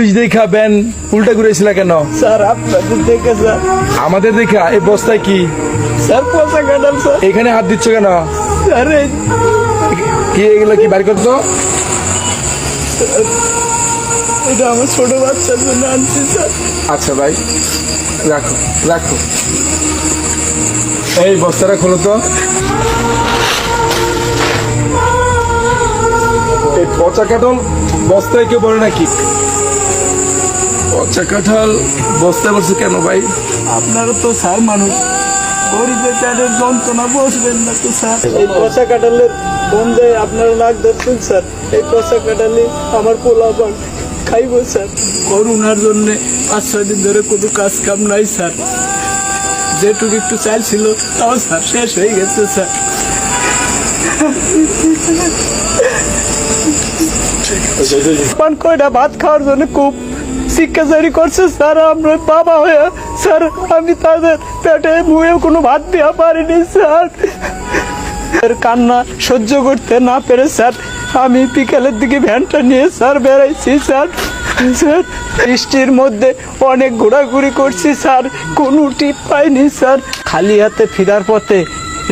Police দেখা ban উল্টা ঘুরেছিল কেন? স্যার আপনাদের দেখে স্যার। আমাদের দেখা এই বস্তায় কি? স্যার পচা কাঁঠাল স্যার। এখানে হাত দিচ্ছ কেন? স্যার কি এগুলো কি বাড়ি করতো? এটা আমার ছোট বাচ্চার জন্য আনছি স্যার। আচ্ছা ভাই, রাখো রাখো। এই বস্তাটা খোলো তো। এই পচা কাঁঠাল বস্তায় কেউ বলে নাকি? পচা কাঁঠাল বস্তায় বলছে কেন ভাই? আপনারা তো স্যার মানুষ, গরিবের পেটের যন্ত্রণা বসবেন না তো স্যার। এই পচা কাঁঠালের গন্ধে আপনারা নাক ধরছেন স্যার। এই পচা কাঁঠালে আমার পোলাপান খাইব স্যার। করোনার জন্য 5-6 দিন ধরে কোনো কাজ কাম নাই স্যার। যেটুকু একটু চাল ছিল তাও স্যার শেষ হয়ে গেছে স্যার। পান কয়টা ভাত খাওয়ার জন্য খুব শিক্ষাচারি করছে স্যার। আমরা বাবা হয়ে স্যার আমি তাদের পেটে মুখে কোনো ভাত দেওয়া পারিনি স্যার। কান্না সহ্য করতে না পেরে স্যার আমি বিকালের দিকে ভ্যানটা নিয়ে স্যার বেড়াইছি স্যার। স্যার বৃষ্টির মধ্যে অনেক ঘোরাঘুরি করছি স্যার, কোনো টিপ পাইনি স্যার। খালি হাতে ফেরার পথে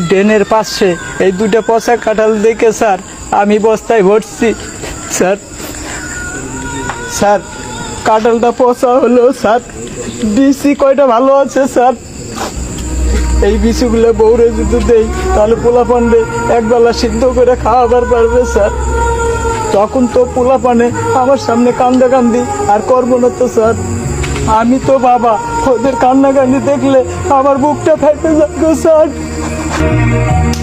ড্রেনের পাশে এই দুটো পচা কাঁঠাল দেখে স্যার আমি বস্তায় ভরছি স্যার। স্যার কাঁঠালটা পচা হলো স্যার, বিচি কয়টা ভালো আছে স্যার। এই বিচিগুলো বউরে যদি দেই তাহলে পোলাপানে একবেলা সিদ্ধ করে খাওয়াবার পারবে স্যার। তখন তো পোলাপানে আমার সামনে কান্দি আর করবো না তো স্যার। আমি তো বাবা, ওদের কান্নাকান্দি দেখলে আমার বুকটা ফেটে যাবে স্যার।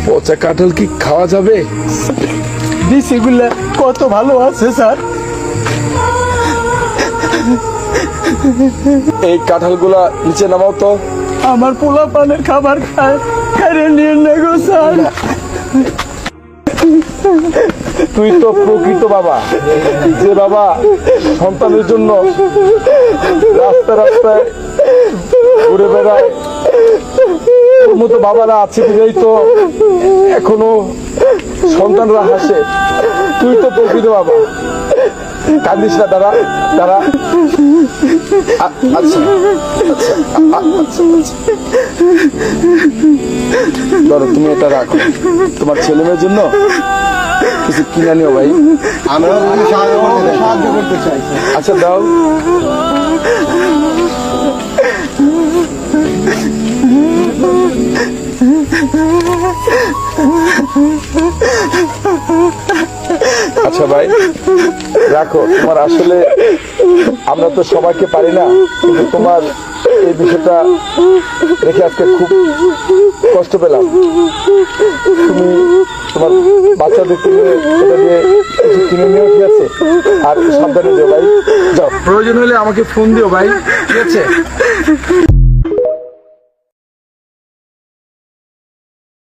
পচা কাঁঠাল কি খাওয়া যাবে? বিচিগুলা কত ভালো আছে স্যার। এই কাঁঠালগুলা নিচে নামাও তো। আমার পোলাপানের খাবার খায় খেয়ে নিয়ে নেগো স্যার। তুই তো প্রকৃত বাবা, যে বাবা সন্তানের জন্য রাস্তায় রাস্তায় ঘুরে বেড়ায়। তোর মতো বাবারা আছে বুঝেই তো এখনো সন্তানরা হাসে। তুই তো প্রকৃত বাবা। কান্দিস না, দাঁড়া দাঁড়া। আচ্ছা ধরো, তুমি এটা রাখো, তোমার ছেলে মেয়ের জন্য কিছু কিনে নিও ভাই। আমরা সাহায্য করতে চাই। আচ্ছা দাও। আচ্ছা ভাই রাখো। তোমার আসলে আমরা তো সবাইকে পারি না, কিন্তু তোমার এই বিষয়টা রেখে আজকে খুব কষ্ট পেলাম। তুমি তোমার বাচ্চাদেরকে এটা দিয়ে কিছু কিনে নিও, ঠিক আছে? আর সাবধানে দিও ভাই। যাও, প্রয়োজন হলে আমাকে ফোন দিও ভাই, ঠিক আছে?